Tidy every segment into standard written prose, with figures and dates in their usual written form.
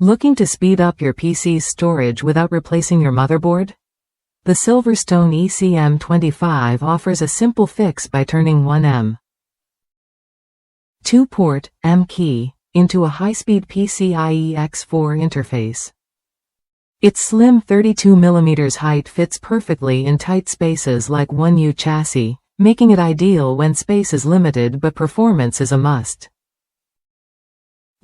Looking to speed up your PC's storage without replacing your motherboard? The SilverStone ECM25 offers a simple fix by turning one M.2 port M key into a high-speed PCIe X4 interface. Its slim 32mm height fits perfectly in tight spaces like 1U chassis, making it ideal when space is limited but performance is a must.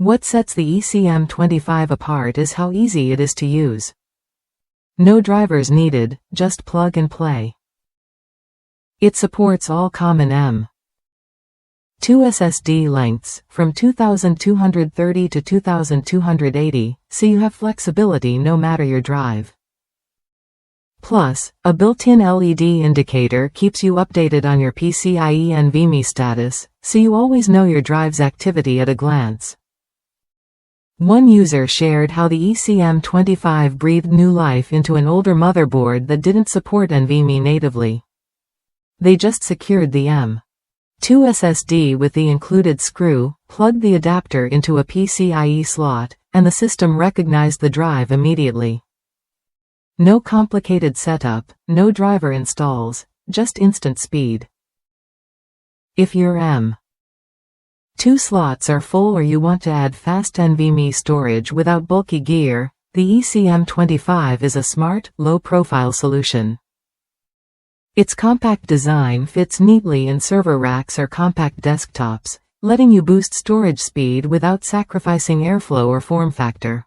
What sets the ECM25 apart is how easy it is to use. No drivers needed, just plug and play. It supports all common M.2 SSD lengths, from 2230 to 2280, so you have flexibility no matter your drive. Plus, a built-in LED indicator keeps you updated on your PCIe NVMe status, so you always know your drive's activity at a glance. One user shared how the ECM25 breathed new life into an older motherboard that didn't support NVMe natively. They just secured the M.2 SSD with the included screw, plugged the adapter into a PCIe slot, and the system recognized the drive immediately. No complicated setup, no driver installs, just instant speed. If your M.2 slots are full or you want to add fast NVMe storage without bulky gear, the ECM25 is a smart, low-profile solution. Its compact design fits neatly in server racks or compact desktops, letting you boost storage speed without sacrificing airflow or form factor.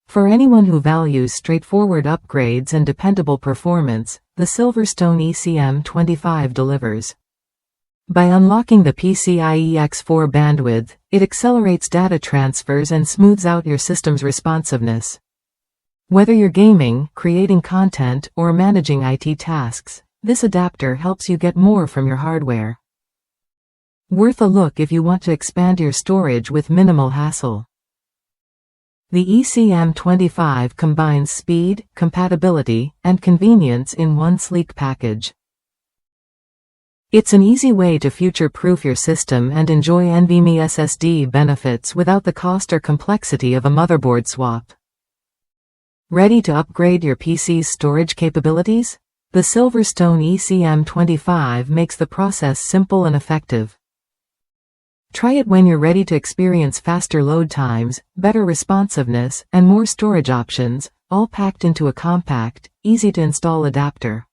For anyone who values straightforward upgrades and dependable performance, the SilverStone ECM25 delivers. By unlocking the PCIe X4 bandwidth, it accelerates data transfers and smooths out your system's responsiveness. Whether you're gaming, creating content, or managing IT tasks, this adapter helps you get more from your hardware. Worth a look if you want to expand your storage with minimal hassle. The ECM25 combines speed, compatibility, and convenience in one sleek package. It's an easy way to future-proof your system and enjoy NVMe SSD benefits without the cost or complexity of a motherboard swap. Ready to upgrade your PC's storage capabilities? The SilverStone ECM25 makes the process simple and effective. Try it when you're ready to experience faster load times, better responsiveness, and more storage options, all packed into a compact, easy-to-install adapter.